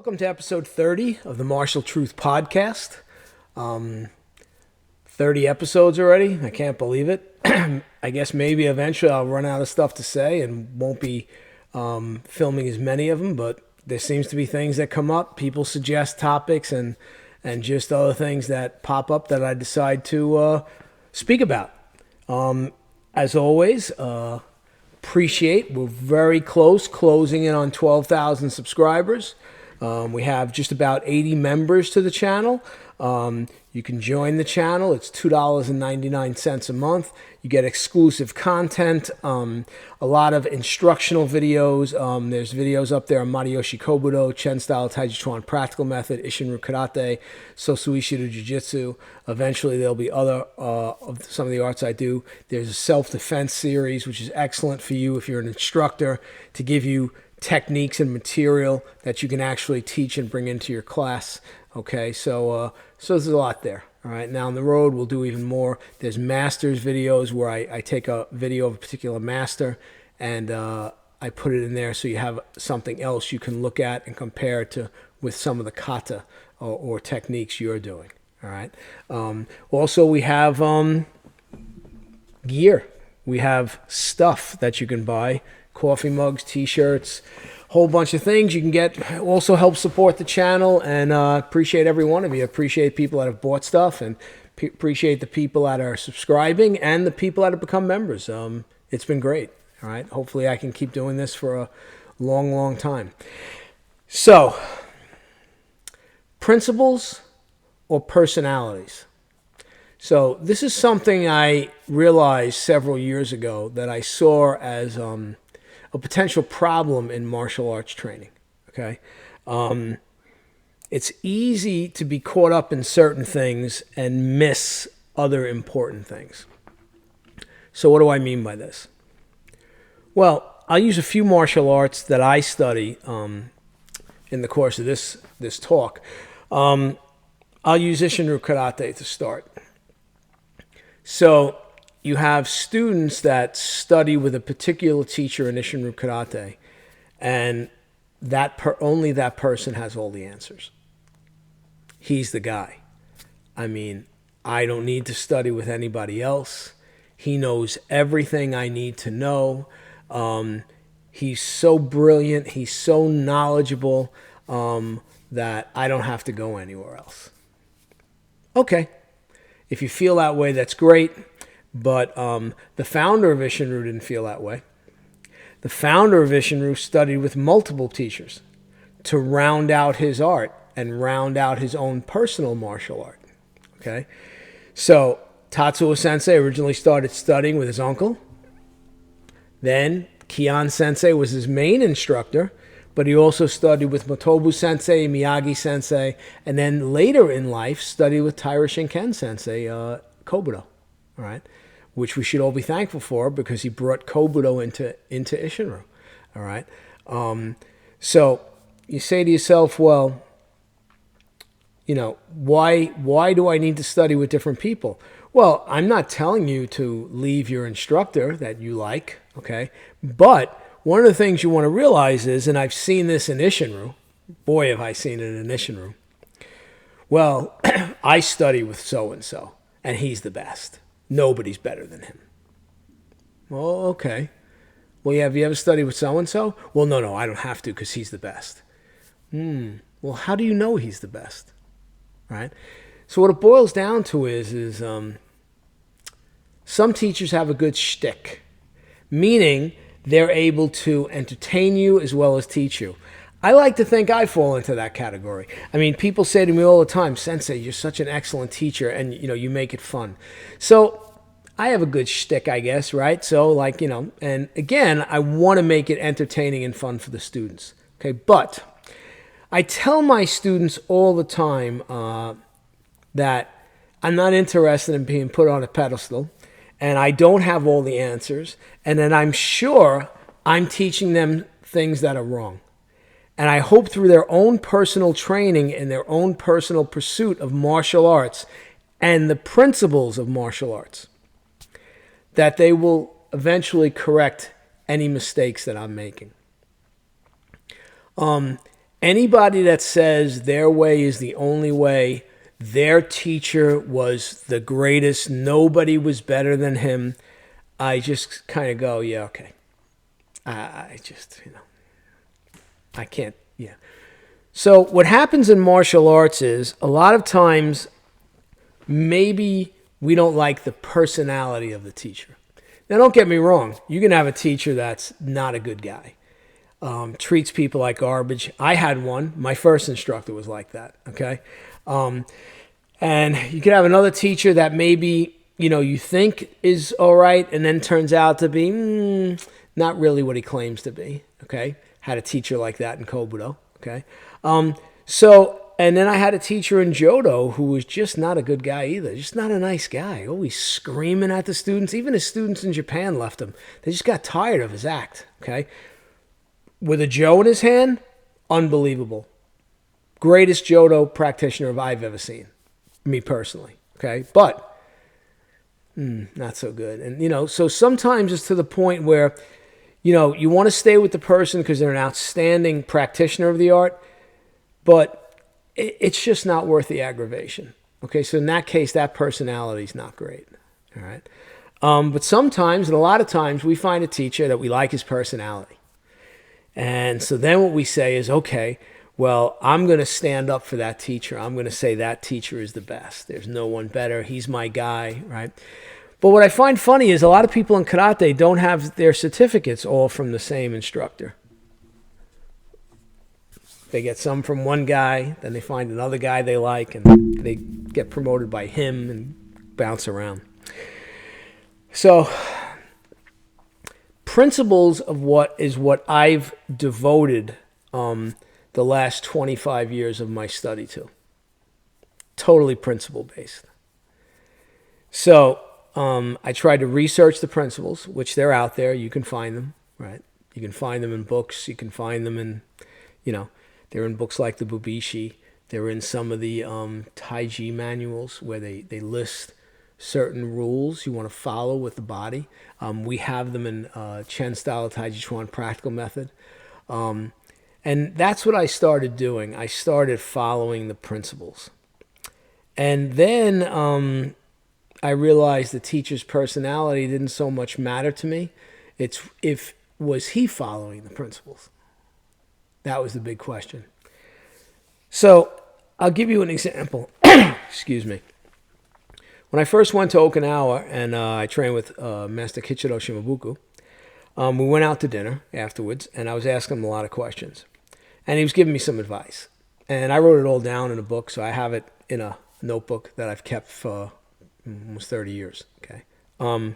Welcome to episode 30 of the Martial Truth Podcast. 30 episodes already. I can't believe it. I guess maybe eventually I'll run out of stuff to say and won't be filming as many of them, but there seems to be things that come up. People suggest topics and just other things that pop up that I decide to speak about. As always, appreciate. We're very close, closing in on 12,000 subscribers. We have just about 80 members to the channel. You can join the channel. It's $2.99 a month. You get exclusive content, a lot of instructional videos. There's videos up there on Mariyoshi Kobudo, Chen Style Taiji Chuan Practical Method, Ishinru Karate, Sosu Ishido Jiu-Jitsu. Eventually there'll be other of some of the arts I do. There's a self-defense series, which is excellent for you if you're an instructor, to give you techniques and material that you can actually teach and bring into your class. Okay, so there's a lot there. All right, now on the road we'll do even more. There's masters videos where I take a video of a particular master and I put it in there so you have something else you can look at and compare to with some of the kata or techniques you're doing. All right. Also, we have gear. We have stuff that you can buy. Coffee mugs, t-shirts, whole bunch of things you can get. Also help support the channel, and appreciate every one of you. Appreciate people that have bought stuff, and appreciate the people that are subscribing and the people that have become members. It's been great. All right. Hopefully I can keep doing this for a long, long time. So, principles or personalities. So this is something I realized several years ago that I saw as a potential problem in martial arts training. Okay, it's easy to be caught up in certain things and miss other important things. So what do I mean by this? Well, I'll use a few martial arts that I study in the course of this talk. I'll use Ishinru Karate to start. So you have students that study with a particular teacher in Ishinru Karate, and only that person has all the answers. He's the guy. I mean, I don't need to study with anybody else. He knows everything I need to know. He's so brilliant. He's so knowledgeable that I don't have to go anywhere else. Okay. If you feel that way, that's great. But the founder of Ishinru didn't feel that way. The founder of Ishinru studied with multiple teachers to round out his art and round out his own personal martial art. Okay? So Tatsuo Sensei originally started studying with his uncle. Then Kian Sensei was his main instructor, but he also studied with Motobu Sensei, Miyagi Sensei, and then later in life studied with Taira Shinken Sensei, Kobudo, all right, which we should all be thankful for because he brought Kobudo into Ishinru, all right. So you say to yourself, well, you know, why do I need to study with different people? Well, I'm not telling you to leave your instructor that you like, okay, but one of the things you want to realize is, and I've seen this in Ishinru, boy have I seen it in Ishinru, well, I study with so-and-so, and he's the best. Nobody's better than him. Well, okay. Well, have you ever studied with so-and-so? Well, no, I don't have to because he's the best. Well, how do you know he's the best? Right? So what it boils down to is some teachers have a good shtick, meaning they're able to entertain you as well as teach you. I like to think I fall into that category. I mean, people say to me all the time, Sensei, you're such an excellent teacher, and, you know, you make it fun. So I have a good shtick, I guess, right? So, like, you know, and again, I want to make it entertaining and fun for the students. Okay, but I tell my students all the time that I'm not interested in being put on a pedestal, and I don't have all the answers, and then I'm sure I'm teaching them things that are wrong. And I hope through their own personal training and their own personal pursuit of martial arts and the principles of martial arts, that they will eventually correct any mistakes that I'm making. Anybody that says their way is the only way, their teacher was the greatest, nobody was better than him, I just kind of go, yeah, okay. I just, I can't, yeah. So what happens in martial arts is a lot of times maybe we don't like the personality of the teacher. Now, don't get me wrong. You can have a teacher that's not a good guy, treats people like garbage. I had one. My first instructor was like that, okay? And you could have another teacher that maybe, you think is all right and then turns out to be not really what he claims to be, okay? Had a teacher like that in Kobudo, okay? And then I had a teacher in Jodo who was just not a good guy either. Just not a nice guy. Always screaming at the students. Even his students in Japan left him. They just got tired of his act, okay? With a Jo in his hand, unbelievable. Greatest Jodo practitioner I've ever seen, me personally, okay? But not so good. And, so sometimes it's to the point where, you want to stay with the person because they're an outstanding practitioner of the art, but it's just not worth the aggravation. Okay, so in that case, that personality is not great. All right, but sometimes, and a lot of times, we find a teacher that we like his personality, and so then what we say is, okay, well, I'm going to stand up for that teacher. I'm going to say that teacher is the best. There's no one better. He's my guy, right? But what I find funny is a lot of people in karate don't have their certificates all from the same instructor. They get some from one guy, then they find another guy they like, and they get promoted by him and bounce around. So, principles of what I've devoted the last 25 years of my study to. Totally principle-based. So, I tried to research the principles, which they're out there. You can find them, right? You can find them in books. You can find them in, they're in books like the Bubishi. They're in some of the Taiji manuals where they list certain rules you want to follow with the body. We have them in Chen style of Taiji Chuan practical method. And that's what I started doing. I started following the principles. And then I realized the teacher's personality didn't so much matter to me. Was he following the principles? That was the big question. So I'll give you an example. Excuse me. When I first went to Okinawa and I trained with Master Kichiro Shimabuku, we went out to dinner afterwards, and I was asking him a lot of questions. And he was giving me some advice. And I wrote it all down in a book, so I have it in a notebook that I've kept for almost 30 years. Okay. And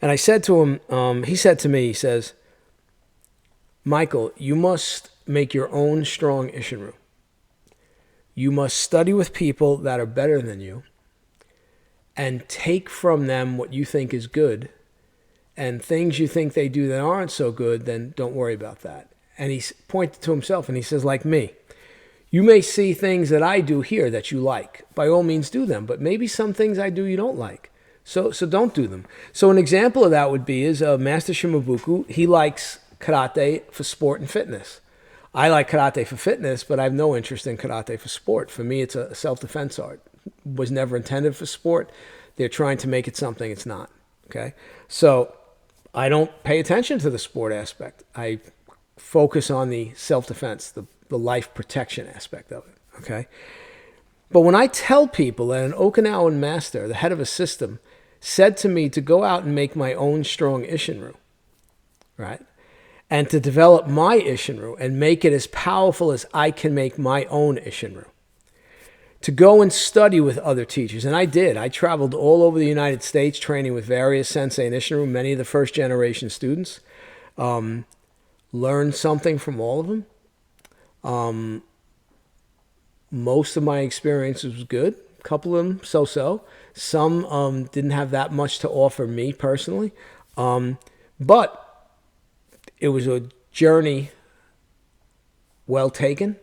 I said to him, he said to me, he says, Michael, you must make your own strong Isshinryu. You must study with people that are better than you and take from them what you think is good, and things you think they do that aren't so good, then don't worry about that. And he pointed to himself and he says, like me, you may see things that I do here that you like. By all means do them, but maybe some things I do you don't like. So don't do them. So an example of that would be Master Shimabuku, he likes karate for sport and fitness. I like karate for fitness, but I have no interest in karate for sport. For me, it's a self-defense art. It was never intended for sport. They're trying to make it something it's not. Okay? So I don't pay attention to the sport aspect. I focus on the self-defense, the life protection aspect of it. Okay? But when I tell people that an Okinawan master, the head of a system, said to me to go out and make my own strong Isshinryu, right? And to develop my Isshinryu and make it as powerful as I can make my own Isshinryu. To go and study with other teachers. And I did. I traveled all over the United States training with various sensei and Isshinryu, many of the first generation students. Learned something from all of them. Most of my experiences was good. A couple of them so-so. Some didn't have that much to offer me personally. But it was a journey well taken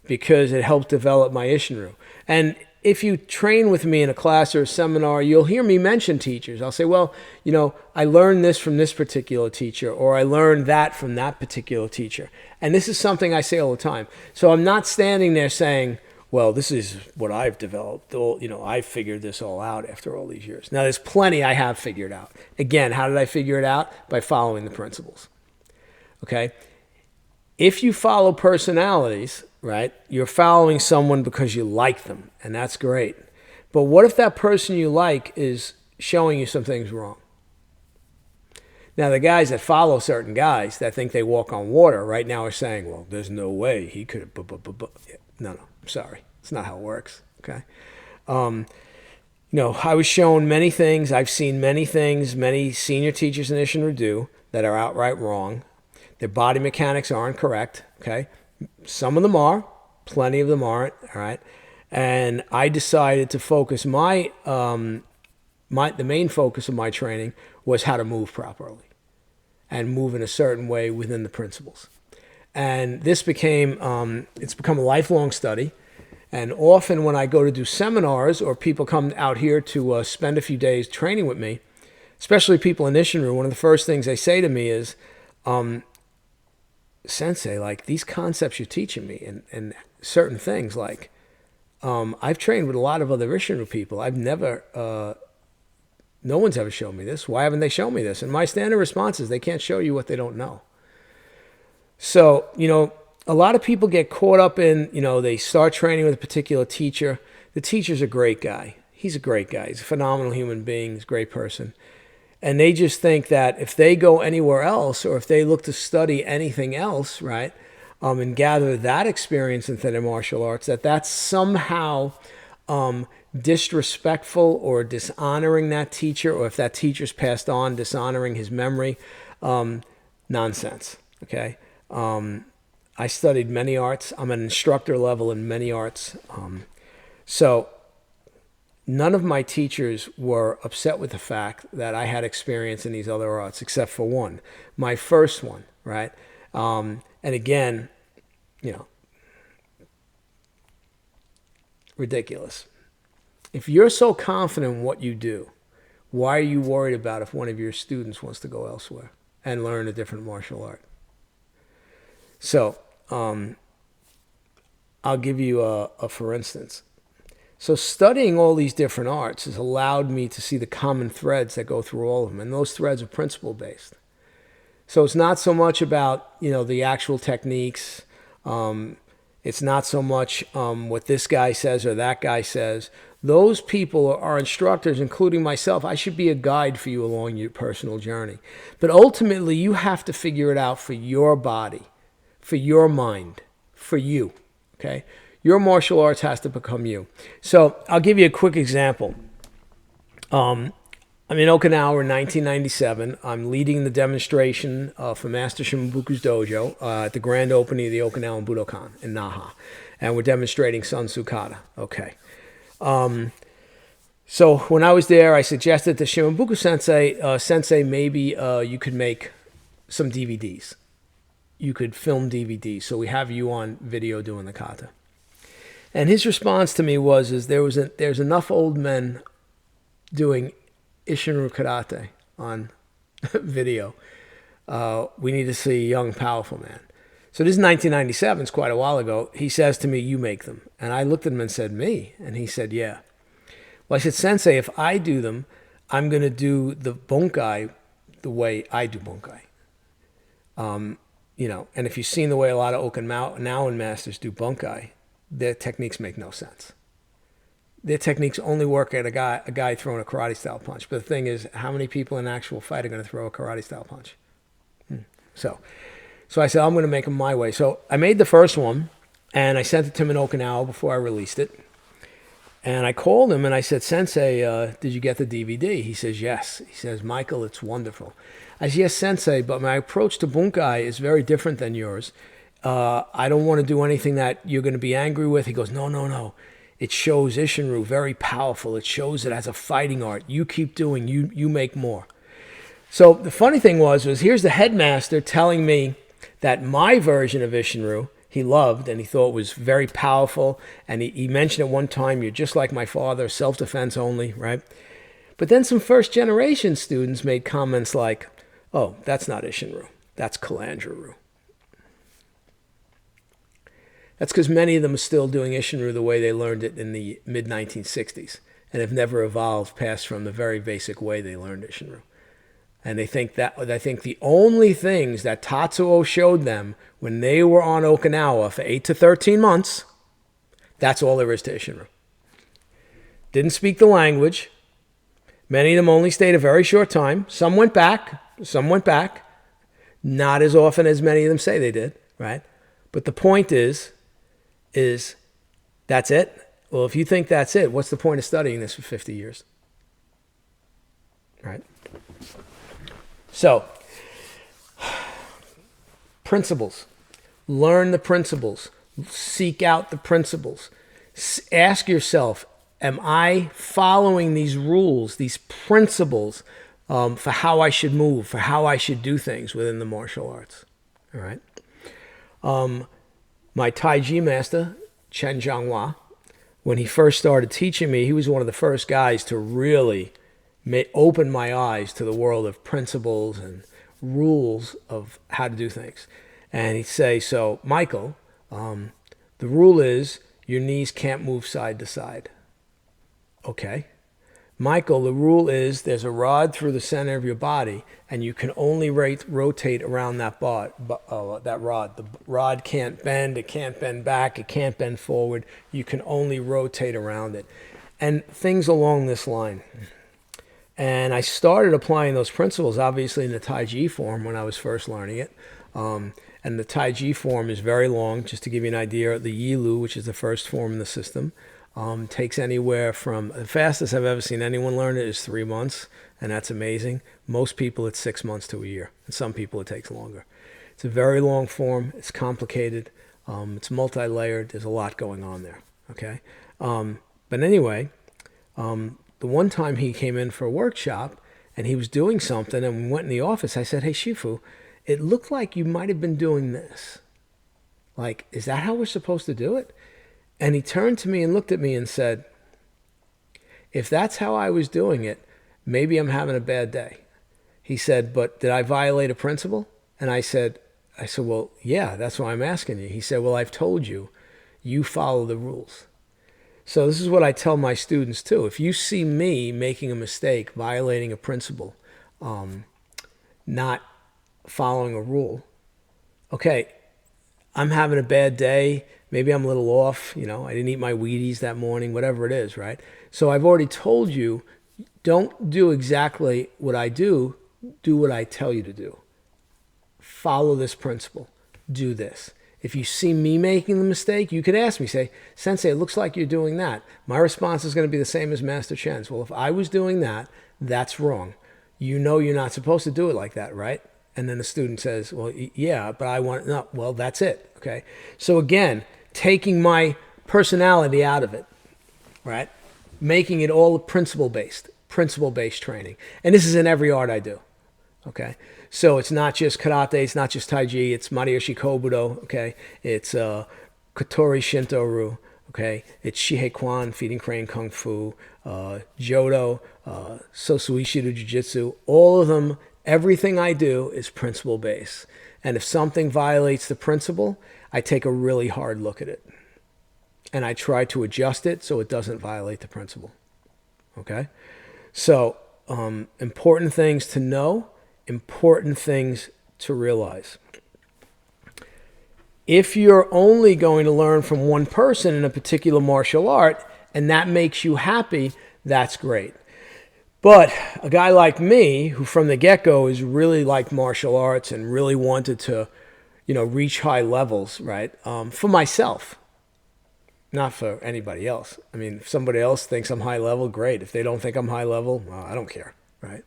because it helped develop my Isshinryu. And if you train with me in a class or a seminar, you'll hear me mention teachers. I'll say, well, I learned this from this particular teacher, or I learned that from that particular teacher. And this is something I say all the time. So I'm not standing there saying, well, this is what I've developed. I figured this all out after all these years. Now, there's plenty I have figured out. Again, how did I figure it out? By following the principles. Okay? If you follow personalities, right, you're following someone because you like them, and that's great. But what if that person you like is showing you some things wrong? Now, the guys that follow certain guys that think they walk on water right now are saying, well, there's no way he could have... No, I'm sorry. It's not how it works, okay? I was shown many things. I've seen many things many senior teachers in Ishinru do that are outright wrong. Their body mechanics aren't correct, okay? Some of them are. Plenty of them aren't, all right? And I decided to focus the main focus of my training was how to move properly and move in a certain way within the principles. And this it's become a lifelong study. And often when I go to do seminars or people come out here to spend a few days training with me, especially people in Ishinru, one of the first things they say to me is, Sensei, like these concepts you're teaching me and certain things, like I've trained with a lot of other Ishinru people. No one's ever shown me this. Why haven't they shown me this? And my standard response is they can't show you what they don't know. So, a lot of people get caught up in, they start training with a particular teacher. The teacher's a great guy. He's a great guy. He's a phenomenal human being. He's a great person. And they just think that if they go anywhere else or if they look to study anything else, right, and gather that experience within their martial arts, that's somehow disrespectful or dishonoring that teacher, or if that teacher's passed on, dishonoring his memory. Nonsense, okay? I studied many arts. I'm an instructor level in many arts. So none of my teachers were upset with the fact that I had experience in these other arts, except for one, my first one, right? And again, ridiculous. If you're so confident in what you do, why are you worried about if one of your students wants to go elsewhere and learn a different martial art? So I'll give you a for instance. So studying all these different arts has allowed me to see the common threads that go through all of them, and those threads are principle-based. So it's not so much about, the actual techniques. It's not so much what this guy says or that guy says. Those people are instructors, including myself. I should be a guide for you along your personal journey. But ultimately, you have to figure it out for your body, for your mind, for you, okay? Your martial arts has to become you. So I'll give you a quick example. I'm in Okinawa in 1997. I'm leading the demonstration for Master Shimabuku's dojo at the grand opening of the Okinawan Budokan in Naha. And we're demonstrating Sun Sukata. Okay. So when I was there, I suggested to Shimabuku Sensei, maybe you could make some DVDs. You could film DVDs. So we have you on video doing the kata. And his response to me was, there's enough old men doing Ishinru karate on video. We need to see a young, powerful man. So this is 1997. It's quite a while ago. He says to me, you make them. And I looked at him and said, me? And he said, yeah. Well, I said, Sensei, if I do them, I'm going to do the bunkai the way I do bunkai. And if you've seen the way a lot of Okinawan masters do bunkai, their techniques make no sense. Their techniques only work at a guy throwing a karate-style punch. But the thing is, how many people in an actual fight are going to throw a karate-style punch? So I said, I'm going to make them my way. So I made the first one, and I sent it to him in Okinawa before I released it. And I called him, and I said, Sensei, did you get the DVD? He says, yes. He says, Michael, it's wonderful. I said, yes, Sensei, but my approach to bunkai is very different than yours. I don't want to do anything that you're going to be angry with. He goes, no. It shows Ishinru very powerful. It shows it as a fighting art. You keep doing, you make more. So the funny thing was here's the headmaster telling me that my version of Ishinru he loved and he thought was very powerful. And he mentioned at one time, "You're just like my father, self-defense only," right? But then some first-generation students made comments like, "Oh, that's not Ishinru. That's Calandra-ru." That's because many of them are still doing Ishinru the way they learned it in the mid-1960s and have never evolved past from the very basic way they learned Ishinru. And they think the only things that Tatsuo showed them when they were on Okinawa for 8 to 13 months, that's all there is to Ishinru. Didn't speak the language. Many of them only stayed a very short time. Some went back. Not as often as many of them say they did, right? But the point is that's it? Well, if you think that's it, what's the point of studying this for 50 years? Right? So, principles. Learn the principles. Seek out the principles. Ask yourself, am I following these rules, these principles for how I should move, for how I should do things within the martial arts? All right. My Tai Chi master, Chen Zhanghua, when he first started teaching me, he was one of the first guys to really open my eyes to the world of principles and rules of how to do things. And he'd say, "So, Michael, the rule is your knees can't move side to side." Okay. "Michael, the rule is there's a rod through the center of your body, and you can only rotate around that rod. The rod can't bend. It can't bend back. It can't bend forward. You can only rotate around it." And things along this line. And I started applying those principles, obviously, in the Tai Chi form when I was first learning it. And the Tai Chi form is very long. Just to give you an idea, the Yi Lu, which is the first form in the system, takes anywhere from, the fastest I've ever seen anyone learn it is 3 months, and that's amazing. Most people, it's 6 months to a year, and some people it takes longer. It's a very long form. It's complicated. It's multi-layered. There's a lot going on there. Okay, but anyway, the one time he came in for a workshop, and he was doing something, and we went in the office. I said, "Hey, Shifu, it looked like you might have been doing this. Like, is that how we're supposed to do it?" And he turned to me and looked at me and said, "If that's how I was doing it, maybe I'm having a bad day." He said, "But did I violate a principle?" And I said, "Well, yeah, that's why I'm asking you." He said, "Well, I've told you, you follow the rules." So this is what I tell my students too. If you see me making a mistake, violating a principle, not following a rule, okay, I'm having a bad day. Maybe I'm a little off. I didn't eat my Wheaties that morning, whatever it is, right? So I've already told you, don't do exactly what I do. Do what I tell you to do. Follow this principle. Do this. If you see me making the mistake, you could ask me, say, "Sensei, it looks like you're doing that." My response is going to be the same as Master Chen's. "Well, if I was doing that, that's wrong. You know you're not supposed to do it like that, right?" And then the student says, "Well, yeah, but I want," no, well, that's it, okay? So again, taking my personality out of it, right? Making it all principle-based training. And this is in every art I do, okay? So it's not just karate, it's not just Tai Chi, it's Mariyoshi Kobudo, okay? It's Kotori Shinto-ryu, okay? It's Shihei Kwan, Feeding Crane Kung Fu, Jodo, Sosuishido Jiu-Jitsu. All of them, everything I do is principle-based. And if something violates the principle, I take a really hard look at it. And I try to adjust it so it doesn't violate the principle, okay? So important things to know, important things to realize. If you're only going to learn from one person in a particular martial art and that makes you happy, that's great. But a guy like me, who from the get-go is really liked martial arts and really wanted to, reach high levels, right? For myself, not for anybody else. I mean, if somebody else thinks I'm high level, great. If they don't think I'm high level, well, I don't care, right?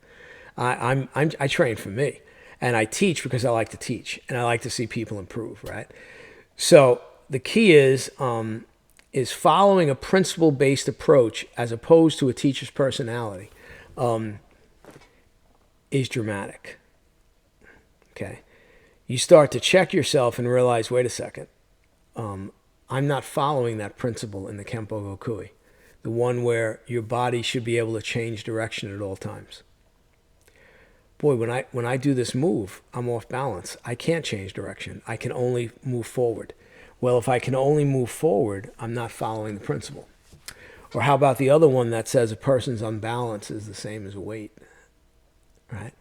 I train for me, and I teach because I like to teach, and I like to see people improve, right? So the key is following a principle-based approach as opposed to a teacher's personality is dramatic. Okay, you start to check yourself and realize, wait a second, I'm not following that principle in the Kempo Gokui, the one where your body should be able to change direction at all times. Boy, when I do this move, I'm off balance. I can't change direction. I can only move forward. Well, if I can only move forward, I'm not following the principle. Or how about the other one that says a person's unbalance is the same as a weight, right?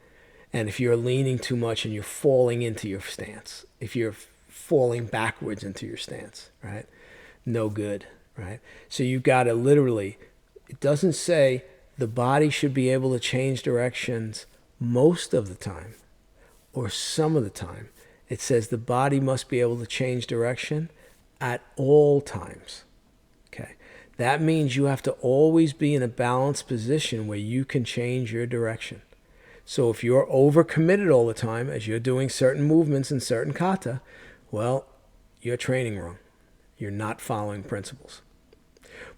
And if you're leaning too much and you're falling into your stance, if you're falling backwards into your stance, right? No good, right? So you've got to literally, it doesn't say the body should be able to change directions most of the time or some of the time. It says the body must be able to change direction at all times. Okay. That means you have to always be in a balanced position where you can change your direction. So if you're overcommitted all the time as you're doing certain movements in certain kata, well, you're training wrong. You're not following principles.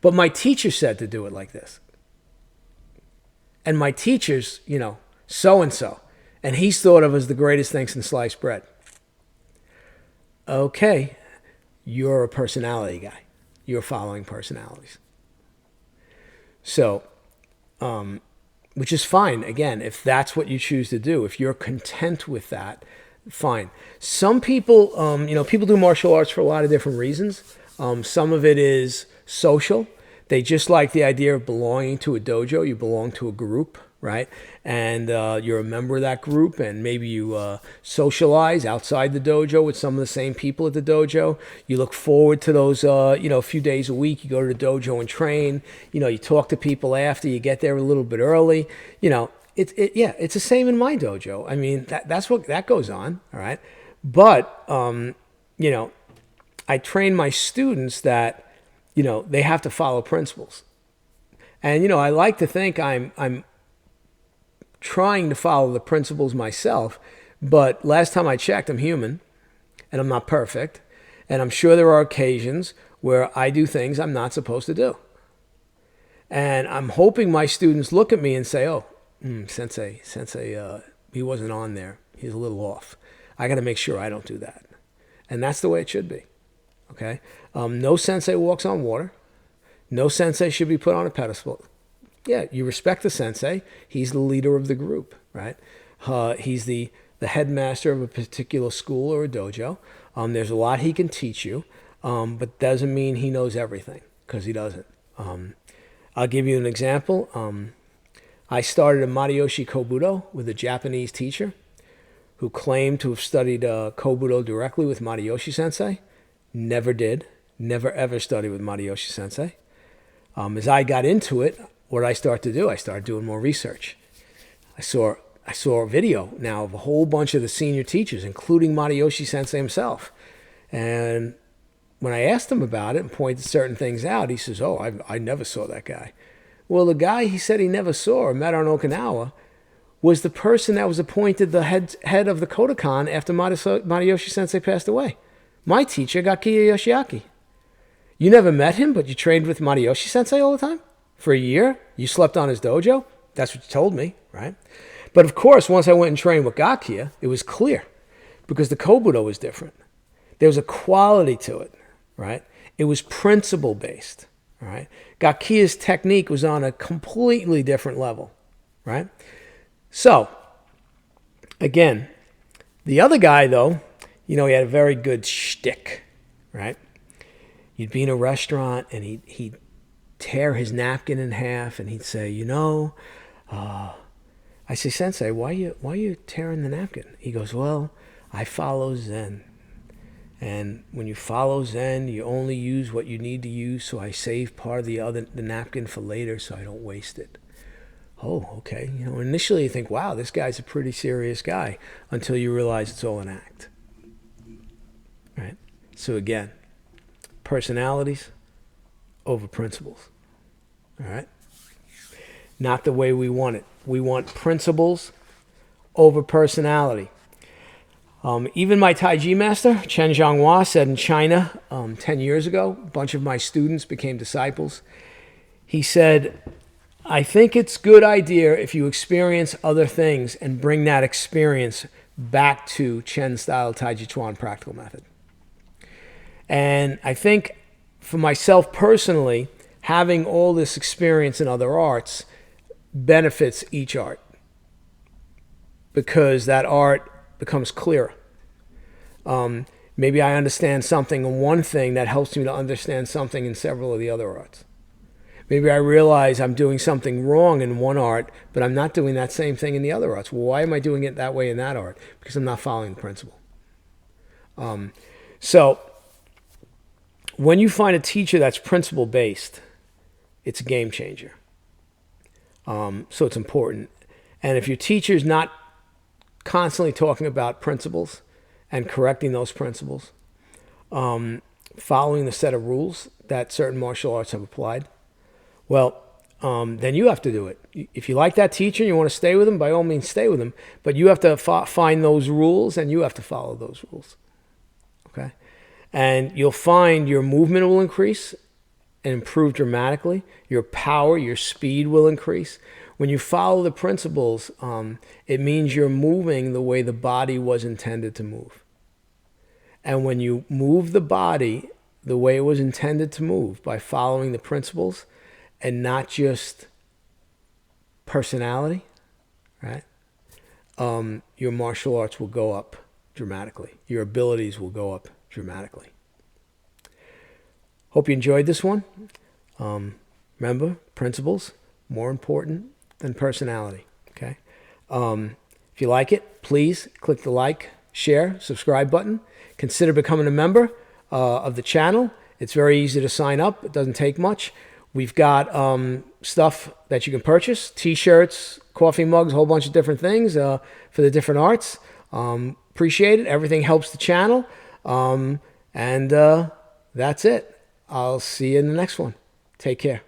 But my teacher said to do it like this. And my teacher's, so-and-so. And he's thought of as the greatest thing since sliced bread. Okay, you're a personality guy. You're following personalities. So, which is fine. Again, if that's what you choose to do, if you're content with that, fine. Some people, people do martial arts for a lot of different reasons. Some of it is social. They just like the idea of belonging to a dojo. You belong to a group, right? And you're a member of that group, and maybe you socialize outside the dojo with some of the same people at the dojo. You look forward to those, a few days a week. You go to the dojo and train. You talk to people after. You get there a little bit early. It's the same in my dojo. I mean, that's what that goes on, all right? But, I train my students that, they have to follow principles. And, I like to think I'm trying to follow the principles myself, but last time I checked, I'm human, and I'm not perfect, and I'm sure there are occasions where I do things I'm not supposed to do. And I'm hoping my students look at me and say, oh, Sensei, he wasn't on there. He's a little off. I got to make sure I don't do that. And that's the way it should be, okay? No sensei walks on water. No sensei should be put on a pedestal. Yeah, you respect the sensei. He's the leader of the group, right? He's the headmaster of a particular school or a dojo. There's a lot he can teach you, but doesn't mean he knows everything, because he doesn't. I'll give you an example. I started a Mariyoshi Kobudo with a Japanese teacher who claimed to have studied Kobudo directly with Mariyoshi Sensei. Never did. Never ever studied with Mariyoshi Sensei. As I got into it, what did I start to do? I started doing more research. I saw a video now of a whole bunch of the senior teachers, including Mariyoshi Sensei himself. And when I asked him about it and pointed certain things out, he says, oh, I never saw that guy. Well, the guy he said he never saw or met on Okinawa was the person that was appointed the head of the Kodokan after Mariyoshi Sensei passed away. My teacher, Gakiya Yoshiaki. You never met him, but you trained with Mariyoshi Sensei all the time? For a year? You slept on his dojo? That's what you told me, right? But of course, once I went and trained with Gakiya, it was clear because the Kobudo was different. There was a quality to it, right? It was principle-based, right? Gakiya's technique was on a completely different level, right? So, again, the other guy, though, he had a very good shtick, right? You'd be in a restaurant, and he'd tear his napkin in half, and he'd say, I say, Sensei, why are you tearing the napkin? He goes, well, I follow Zen. And when you follow Zen, you only use what you need to use, so I save part of the napkin for later so I don't waste it. Oh, okay. Initially you think, wow, this guy's a pretty serious guy, until you realize it's all an act. Right? So again, personalities over principles. All right? Not the way we want it. We want principles over personality. Even my Taiji master, Chen Zhonghua, said in China 10 years ago, a bunch of my students became disciples. He said, I think it's a good idea if you experience other things and bring that experience back to Chen-style Taiji Chuan practical method. And I think for myself personally, having all this experience in other arts benefits each art because that art becomes clearer. Maybe I understand something in one thing that helps me to understand something in several of the other arts. Maybe I realize I'm doing something wrong in one art, but I'm not doing that same thing in the other arts. Well, why am I doing it that way in that art? Because I'm not following the principle. So when you find a teacher that's principle-based, it's a game changer. So it's important. And if your teacher's not constantly talking about principles and correcting those principles, following the set of rules that certain martial arts have applied, well, then you have to do it. If you like that teacher and you want to stay with them, by all means stay with them. But you have to find those rules and you have to follow those rules. Okay? And you'll find your movement will increase and improve dramatically. Your power, your speed will increase. When you follow the principles, it means you're moving the way the body was intended to move. And when you move the body the way it was intended to move by following the principles, and not just personality, right? Your martial arts will go up dramatically. Your abilities will go up dramatically. Hope you enjoyed this one. Remember, principles, more important than personality, okay? If you like it, please click the like, share, subscribe button. Consider becoming a member of the channel. It's very easy to sign up. It doesn't take much. We've got stuff that you can purchase, T-shirts, coffee mugs, a whole bunch of different things for the different arts. Appreciate it. Everything helps the channel. And that's it. I'll see you in the next one. Take care.